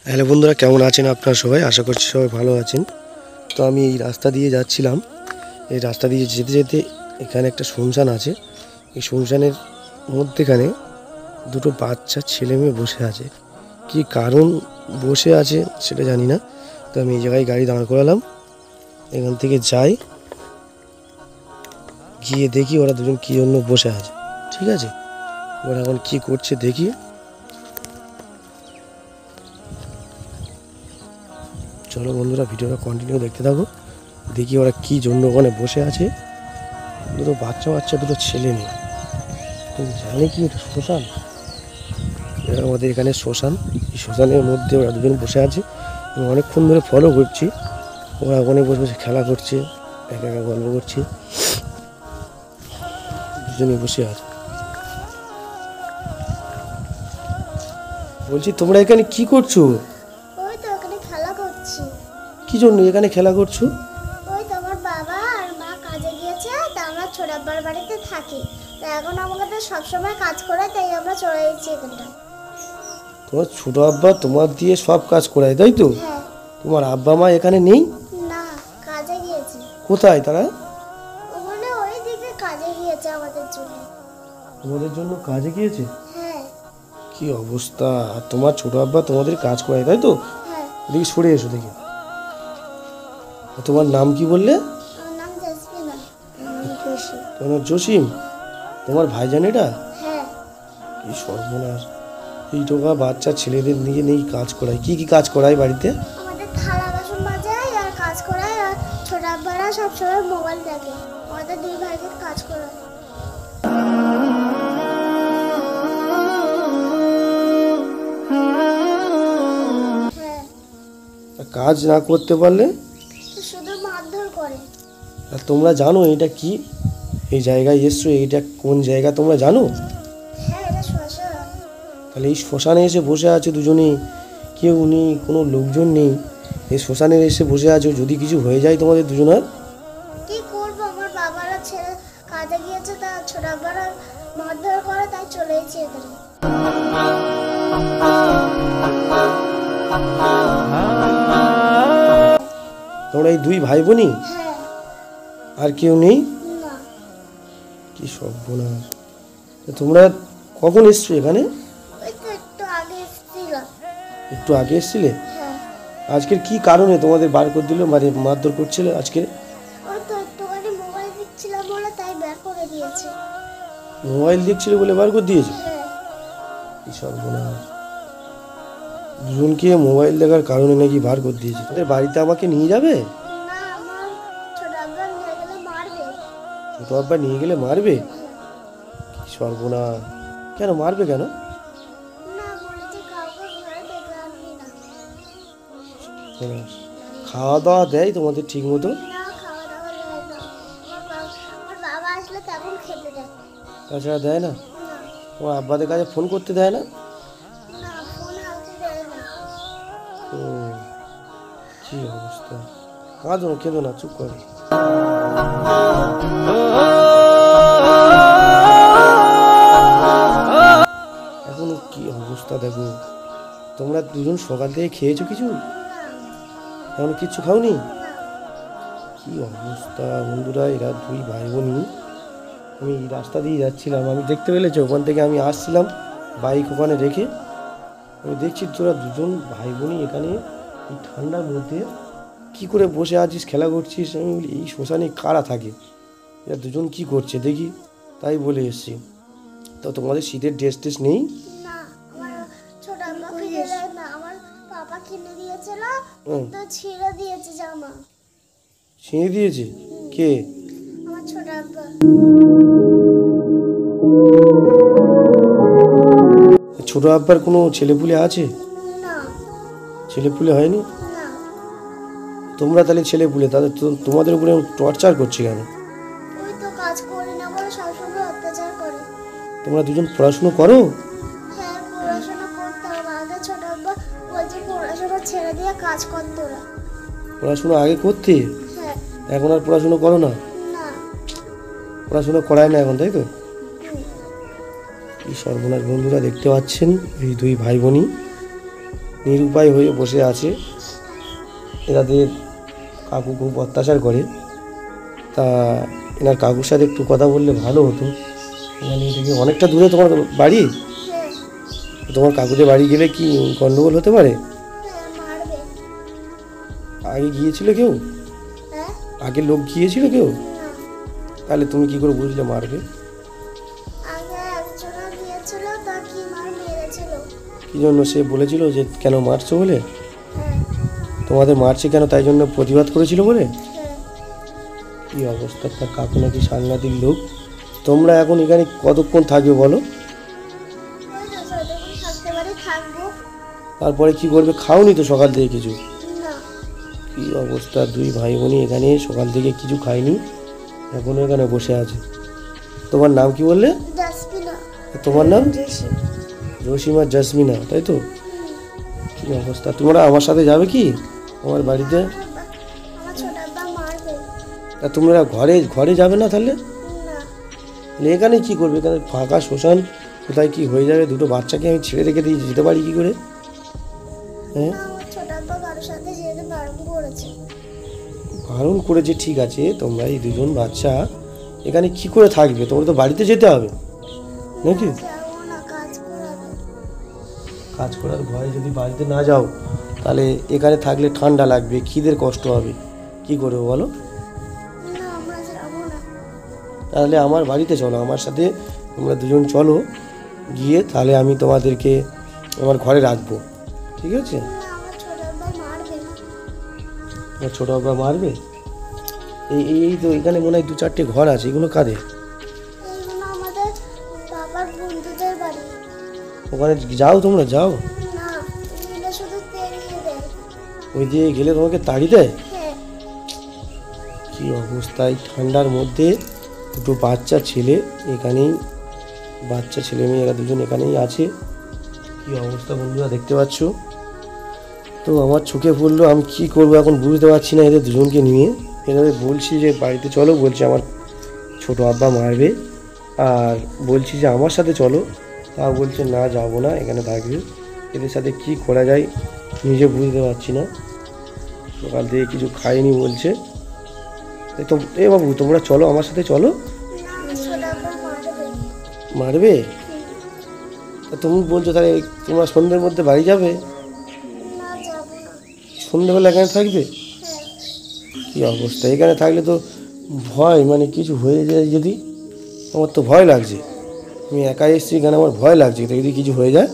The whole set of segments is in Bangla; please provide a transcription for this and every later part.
হ্যালো বন্ধুরা, কেমন আছেন আপনারা সবাই? আশা করছি সবাই ভালো আছেন। তো আমি এই রাস্তা দিয়ে যাচ্ছিলাম। এই রাস্তা দিয়ে যেতে যেতে এখানে একটা শুনশান আছে। এই শুনশানের মধ্যেখানে দুটো বাচ্চা ছেলে মেয়ে বসে আছে। কি কারণ বসে আছে সেটা জানি না। তো আমি এই জায়গায় গাড়ি দাঁড় করালাম, এখান থেকে যাই, গিয়ে দেখি ওরা দুজন কী জন্য বসে আছে। ঠিক আছে, ওরা এখন কী করছে দেখি। চলো বন্ধুরা, ভিডিওটা কন্টিনিউ দেখতে থাকো, দেখি ওরা কী জন্য ওখানে বসে আছে। দুটো বাচ্চা বাচ্চা, দুটো ছেলে মেয়ে। তুমি জানে কি এটা শ্মশান? এটা আমাদের এখানে শ্মশান। এই শ্মশানের মধ্যে ওরা দুজন বসে আছে এবং অনেকক্ষণ ধরে ফলো করছি। ওরা ওখানে বসে বসে খেলা করছে, একা একা গল্প করছে, দুজনে বসে আছে। বলছি, তোমরা এখানে কি করছো? ওই তো ওখানে খেলা করছি। কি জন্য এখানে খেলা করছো? ওই তো আমার বাবা আর মা কাজে গিয়েছে, তা আমরা ছোটাব্বার বাড়িতে থাকি। তা এখন আমাকে তো সবসময় কাজ করে, তাই আমরা চলে এসেছি এখানটা। তোমার ছোট আব্বা তোমার দিয়ে সব কাজ করায়, তাই তো? হ্যাঁ। তোমার আব্বা মা এখানে নেই? না, কাজে গিয়েছে। কোথায় তারা? ওখানে ওই দিকে কাজে গিয়েছে আমাদের জন্য। তোমাদের জন্য কাজে গিয়েছে? হ্যাঁ। কি অবস্থা! আর তোমার ছোট আব্বা তোমাদের কাজ করায়, তাই তো? হ্যাঁ। দেখি সরে এসো দেখি। তোমার নাম কি বললে? আমার নাম জেসমিনা। খুশি। তোমার জসিম? তোমার ভাইজান এটা? হ্যাঁ। কি সর্বনাশ! এই টোকা বাচ্চা ছেলেদের নিয়ে নেই কাজ করায়। কি কি কাজ করায় বাড়িতে? আমাদের থালা বাসন মাজায় আর কাজ করায়, আর ছোটাব্বারা সবসময় মোবাইল দেখে। আমাদের দুই ভাইকে কাজ করায়। হ্যাঁ। আর কাজ না করতে পারলে? শুধু মারধর করে। আর তোমরা জানো এটা কি? এই জায়গায় এসছো, এইটা কোন জায়গা তোমরা জানো? হ্যাঁ, এটা শ্মশান। তাহলে এই শ্মশানে এসে বসে আছে দুজনে, কেউ নেই, কোনো লোকজন নেই, এই শ্মশানে এসে বসে আছো। যদি কিছু হয়ে যায় তোমাদের দুজনের? কি করবো, আমার বাবারা ছেড়ে কাজে গিয়েছে, তা ছোটাব্বারা মারধর করে, তাই চলে এসেছি এখানে। তোমরা এই দুই ভাই বোনই? হ্যাঁ। আর কেউ নেই? না। কি সর্বনাশ! তোমরা কখন এসছো এখানে? ওই তো একটু আগে এসেছিলাম। একটু আগে এসেছিলে? হ্যাঁ। আজকের কি কারণে তোমাদের বার করে দিল, মানে মারধর করছিল আজকে? ওই তো একটুখানি মোবাইল দিচ্ছিলাম বলে, তাই বের করে দিয়েছে। মোবাইল দেখছিল বলে বার করে দিয়েছে? হ্যাঁ। কি সর্বনাশ! দুজনকে মোবাইল দেখার কারণে নাকি বার করে দিয়েছে। তোমাদের বাড়িতে আমাকে নিয়ে যাবে? না, আমার ছোটাব্বা নিয়ে গেলে মারবে। ছোট আব্বা নিয়ে গেলে মারবে? কি সর্বনাশ! কেন মারবে কেন? না, বলেছে কাউকে ঘরে ডেকে আনবি না। সর্বনাশ! খাওয়া দাওয়া দেয় তোমাদের ঠিক মতো? না, খাওয়া দাওয়া দেয় না। আমার বাবা আসলে তেমন খেতে দেয় তাছাড়া দেয় না? না। তোমার আব্বাদের কাছে ফোন করতে দেয় না? না, ফোন হাতে দেয় না। হুম, কি অবস্থা! কাঁদো না, কেঁদো না, চুপ করো। এখনো কি অবস্থা দেখো! তোমরা দুজন সকাল থেকে খেয়েছো কিছু? না। এখনো কিচ্ছু খাওনি? না। কি অবস্থা বন্ধুরা! এরা দুই ভাই বোনই। আমি এই রাস্তা দিয়ে যাচ্ছিলাম, আমি দেখতে পেলেছি ওখান থেকে আমি আসছিলাম বাইক ওখানে রেখে। আমি দেখছি তোরা দুজন ভাই বোনই এখানে এই ঠান্ডার মধ্যে কি করে বসে আছিস, খেলা করছিস। আমি বলি, এই শ্মশানে কারা থাকে? এরা দুজন কি করছে দেখি, তাই বলে এসছি। তো তোমাদের শীতের ড্রেস টেস নেই? না, আমার ছোটাব্বা কিনে দেয় না। আমার পাপা কিনে দিয়েছিল, হুম, তো ছিঁড়ে দিয়েছে জামা। ছিঁড়ে দিয়েছে? কে? আমার ছোটাব্বা। ছোট আব্বার কোনো ছেলেপুলে আছে? না। ছেলেপুলে হয়নি? না। তোমরা তাহলে ছেলেপুলে, তাদের তোমাদের উপরে টর্চার করছে কেন? ওই তো কাজ করি না বলে সবসময় অত্যাচার করে। তোমরা দুজন পড়াশুনো করো? হ্যাঁ, পড়াশোনা করতে হবে। আগে ছোটাব্বা বলছে পড়াশোনা ছেড়ে দিয়ে কাজ কর তোরা। পড়াশুনো আগে করতে, হ্যাঁ। এখন আর পড়াশুনো করো না? না। পড়াশুনো করায় না এখন, তাই তো? হুম। কি সর্বনাশ বন্ধুরা, দেখতে পাচ্ছেন এই দুই ভাই বোনই নিরুপায় হয়ে বসে আছে। এনাদের কাকু খুব অত্যাচার করে, তা এনার কাকুর সাথে একটু কথা বললে ভালো হতো। এখানে থেকে অনেকটা দূরে তোমার বাড়ি, হ্যাঁ তোমার কাকুদের বাড়ি গেলে কি গন্ডগোল হতে পারে? হ্যাঁ মারবে। আগে গিয়েছিল কেউ? হ্যাঁ আগে লোক গিয়েছিল কেউ? না, তাহলে তুমি কি করে বুঝলে মারবে? আগে একজনা গিয়েছিল, তা কি মার মেরেছিল। কি জন্য সে বলেছিল যে কেন মারছো বলে? হ্যাঁ তোমাদের মারছে কেন তাই জন্য প্রতিবাদ করেছিল বলে? হ্যাঁ। কি অবস্থা, তার কাকু নাকি সাংঘাতিক লোক। তোমরা এখন এখানে কতক্ষণ থাকবে বলো? ওই তো যতক্ষণ থাকতে পারি থাকবো। তারপরে কি করবে? খাওনি তো সকাল থেকে কিছু? না, কি অবস্থা, দুই ভাই বোনই এখানে সকাল থেকে কিছু খায়নি, এখনো এখানে বসে আছে। তোমার নাম কি বললে? ডাস্টবিনা। তোমার নাম? রসিমা জাসমিনা, তাই তো? কি অবস্থা, তোমরা আমার সাথে যাবে কি আমার বাড়িতে? আমার ছোট আব্বা মারবে। তা তোমরা ঘরে ঘরে যাবে না তাহলে? না, তাহলে এখানে কি করবে? এখানে ফাঁকা শ্মশান, কোথায় কি হয়ে যাবে? দুটো বাচ্চাকে আমি ছেড়ে রেখে দিয়ে যেতে পারি কি করে? হ্যাঁ, না, আমার ছোট আব্বা কারোর সাথে যেতে বারণ করেছে। বারণ করেছে, ঠিক আছে। তোমরা এই দুজন বাচ্চা এখানে কি করে থাকবে? তোমরা তো বাড়িতে যেতে হবে নাকি? যাবো না, কাজ করাবে। কাজ করার ভয়ে যদি বাড়িতে না যাও, তাহলে এখানে থাকলে ঠান্ডা লাগবে, খিদের কষ্ট হবে, কি করবে বলো? না, আমরা যাবো না। তাহলে আমার বাড়িতে চলো, আমার সাথে তোমরা দুজন চলো, গিয়ে তাহলে আমি তোমাদেরকে আমার ঘরে রাখবো, ঠিক আছে? না, আমার ছোট আব্বা মারবে না। আমার ছোটো বাবা মারবে? এই এই এই তো এখানে মনে হয় 2-4টে ঘর আছে, এগুলো কাদের? এইগুলো আমাদের বাবার বন্ধুদের বাড়ি। ওখানে যাও, তোমরা যাও। না, এগুলো শুধু তেড়িয়ে দেয়। ওই দিয়ে গেলে তোমাকে তাড়ি দেয়? হ্যাঁ, কি অবস্থায় ঠান্ডার মধ্যে দুটো বাচ্চা ছেলে এখানেই, বাচ্চা ছেলে মেয়ে এরা দুজন এখানেই আছে। কি অবস্থা বন্ধুরা, দেখতে পাচ্ছ তো? আমার চোখে পড়লো, আমি কি করবো এখন বুঝতে পারছি না এদের দুজনকে নিয়ে। এনাদের বলছি যে বাড়িতে চলো, বলছে আমার ছোট আব্বা মারবে, আর বলছি যে আমার সাথে চলো, তা বলছে না যাবো না, এখানে থাকবে। এদের সাথে কি করা যায় নিজে বুঝতে পারছি না। সকাল থেকে কিছু খাইনি বলছে। তো এ বাবু, তোমরা চলো, আমার সাথে চলো। না, আমার ছোট আব্বা মারবে। মারবে? তা তুমি বলছো তাহলে তোমরা সন্ধ্যের মধ্যে বাড়ি যাবে? না, যাবো না। সন্ধ্যেবেলা এখানে থাকবে? হ্যাঁ, কি অবস্থা, এখানে থাকলে তো ভয়, মানে কিছু হয়ে যায় যদি, আমার তো ভয় লাগছে। আমি একাই এসেছি এখানে, আমার ভয় লাগছে, তো যদি কিছু হয়ে যায়?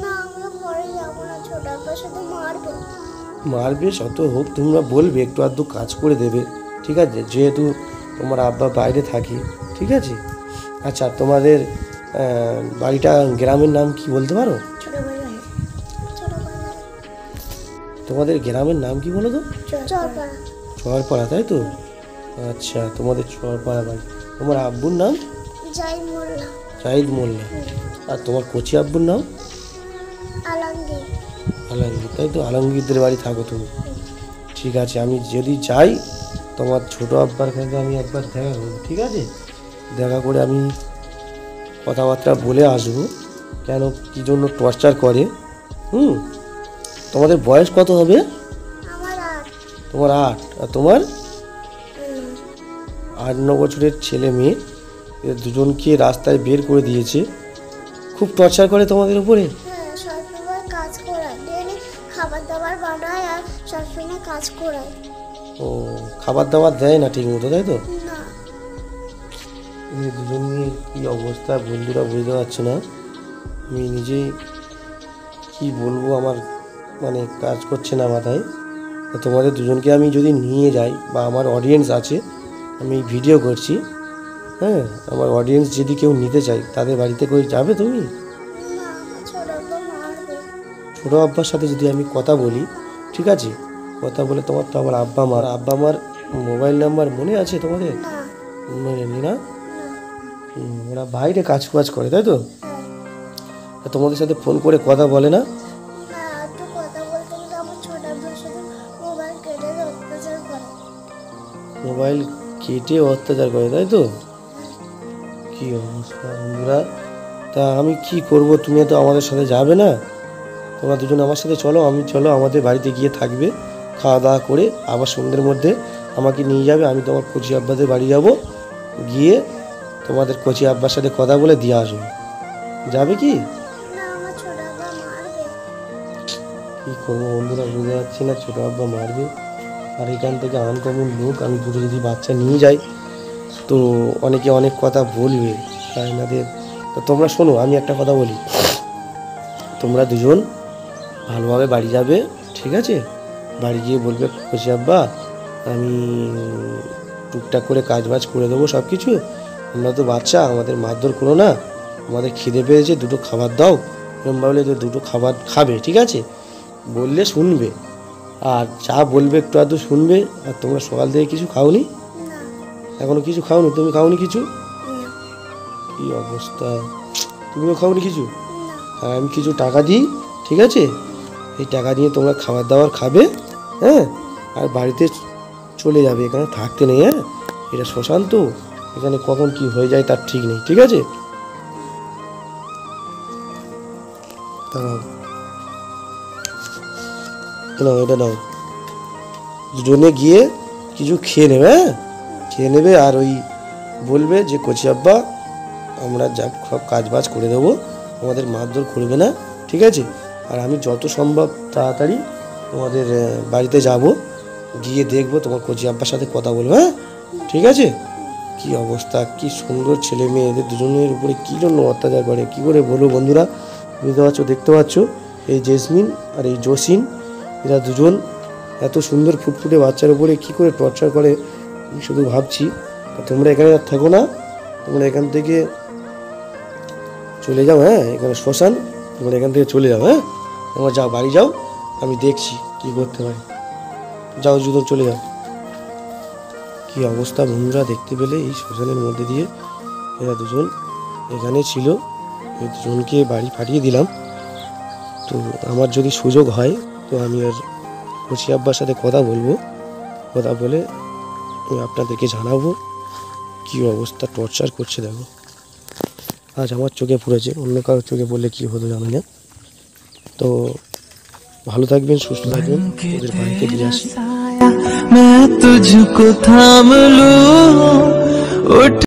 না, আমরা ঘরে যাবো না, ছোট আব্বা শুধু মারবে। মারবে শত হোক, তোমরা বলবে একটু আধটু কাজ করে দেবে, ঠিক আছে? যেহেতু তোমার আব্বা বাইরে থাকে, ঠিক আছে? আচ্ছা, তোমাদের বাড়িটা, গ্রামের নাম কি বলতে পারো? ছোট ভাই বাড়ি। ছোট ভাই বাড়ি। তোমাদের গ্রামের নাম কি বলো তো? চরপাড়া। চরপাড়া, তাই তো? আচ্ছা, তোমাদের চরপাড়া বাড়ি। তোমার আব্বুর নাম? যাই মোল্লা। জাহিদ মোল্লা। আর তোমার কচি আব্বুর নাম? আলমগীর। আলমগীর, তাই তো? আলমগীরদের বাড়ি থাকো তুমি, ঠিক আছে। আমি যদি যাই তোমার ছোট আব্বার কাছে আমি একবার দেখা করবো, ঠিক আছে? দেখা করে আমি কথাবার্তা বলে আসবো, কেন কী জন্য টর্চার করে। তোমাদের বয়স কত হবে? আমার 8। তোমার 8, আর তোমার 8-9 বছরের ছেলে মেয়ে, এদের দুজনকে রাস্তায় বের করে দিয়েছে, খুব টর্চার করে তোমাদের উপরে। হ্যাঁ, সবসময় কাজ করায়, ডেলি খাবার দাবার বানায় আর সবসময় কাজ করায়। ও, খাবার দাবার দেয় না ঠিক মতো, তাই তো? না, এই দুজন নিয়ে কী অবস্থা বন্ধুরা, বুঝতে পারছো না। আমি নিজেই কি বলবো, আমার মানে কাজ করছে না মাথায়। তো তোমাদের দুজনকে আমি যদি নিয়ে যাই, বা আমার অডিয়েন্স আছে, আমি ভিডিও করছি, হ্যাঁ, আমার অডিয়েন্স যদি কেউ নিতে চায়, তাদের বাড়িতে করে যাবে তুমি? না, আমার ছোট আব্বা মারবে। ছোটো আব্বার সাথে যদি আমি কথা বলি, ঠিক আছে? কথা বলে, তোমার তো আবার আব্বা মার মোবাইল নাম্বার মনে আছে তোমাদের? না, মনে নেই না? না। ওরা বাইরে কাজ বাজ করে, তাই তো? হ্যাঁ, তা তোমাদের সাথে ফোন করে কথা বলে না? না, একটু কথা বলতে গেলে আমার ছোট আব্বা শুধু মোবাইল কেটে দিয়ে অত্যাচার করে। মোবাইল কেটে অত্যাচার করে, তাই তো? কি অবস্থা বন্ধুরা, তা আমি কি করব? তুমি তো আমাদের সাথে যাবে না, তোমরা দুজন আমার সাথে চলো, চলো আমাদের বাড়িতে গিয়ে থাকবে, খাওয়া দাওয়া করে আবার সন্ধ্যের মধ্যে আমাকে নিয়ে যাবে। আমি তোমার কচি আব্বাদের বাড়ি যাব, গিয়ে তোমাদের কচি আব্বার সাথে কথা বলে দিয়ে আসবো। যাবে কি? না, আমার ছোট আব্বা মারবে। কী করবো বন্ধুরা, বুঝতে পারছি না, ছোটো আব্বা মারবে। আর এখান থেকে আনকমন লোক, আমি দুটো যদি বাচ্চা নিয়ে যাই তো অনেকে অনেক কথা বলবে, তাই এনাদের। তো তোমরা শোনো, আমি একটা কথা বলি, তোমরা দুজন ভালোভাবে বাড়ি যাবে, ঠিক আছে? বাড়ি গিয়ে বলবে কচি আব্বা আমি টুকটাক করে কাজ বাজ করে দেবো সব কিছু, আমরা তো বাচ্চা, আমাদের মারধর করো না, আমাদের খিদে পেয়েছে, দুটো খাবার দাও, এরকম ভাবলে তো দুটো খাবার খাবে, ঠিক আছে? বললে শুনবে, আর যা বলবে একটু আধটু শুনবে। আর তোমরা সকাল থেকে কিছু খাওনি? না। এখনো কিছু খাওনি? তুমি খাওনি কিছু? না। কি অবস্থা, তুমিও খাওনি কিছু? না। আর আমি কিছু টাকা দিই, ঠিক আছে? এই টাকা দিয়ে তোমরা খাবার দাবার খাবে, হ্যাঁ? আর বাড়িতে চলে যাবে, এখানে থাকতে নেই, হ্যাঁ? এটা শ্মশান তো, এখানে কখন কি হয়ে যায় তার ঠিক নেই, ঠিক আছে? দাঁড়াও, নাও এটা নাও, দুজনে গিয়ে কিছু খেয়ে নেবে, হ্যাঁ? খেয়ে নেবে, আর ওই বলবে যে কচি আব্বা আমরা যা সব কাজ বাজ করে দেবো, আমাদের মারধর করবে না, ঠিক আছে? আর আমি যত সম্ভব তাড়াতাড়ি তোমাদের বাড়িতে যাব, গিয়ে দেখবো, তোমার কচি আব্বার সাথে কথা বলবো, হ্যাঁ? ঠিক আছে? কি অবস্থা, কি সুন্দর ছেলে মেয়ে, এদের দুজনের উপরে কী জন্য অত্যাচার করে, কী করে বলো বন্ধুরা? বুঝতে পারছো, দেখতে পাচ্ছ, এই জেসমিন আর এই জসিন, এরা দুজন এত সুন্দর ফুটফুটে বাচ্চার উপরে কী করে টর্চার করে, আমি শুধু ভাবছি। তোমরা এখানে আর থাকো না, তোমরা এখান থেকে চলে যাও, হ্যাঁ? এখানে শ্মশান, তোমরা এখান থেকে চলে যাও, হ্যাঁ? তোমরা যাও, বাড়ি যাও, আমি দেখছি কি করতে পারি। যাও, দুজন চলে যাও। কি অবস্থা বন্ধুরা, দেখতে পেলে এই শ্মশানের মধ্যে দিয়ে এরা দুজন এখানে ছিল, এই দুজনকে বাড়ি পাঠিয়ে দিলাম। তো আমার যদি সুযোগ হয় তো আমি আর কচি আব্বার সাথে কথা বলবো, কথা বলে আমি আপনাদেরকে জানাবো কি অবস্থা টর্চার করছে। দেখো, আজ আমার চোখে পড়েছে, অন্য কারোর চোখে পড়লে কি হতো জানি না। তো ভালো থাকবেন, সুস্থ থাকবেন, ওদের বাড়িতে দিয়ে আসি।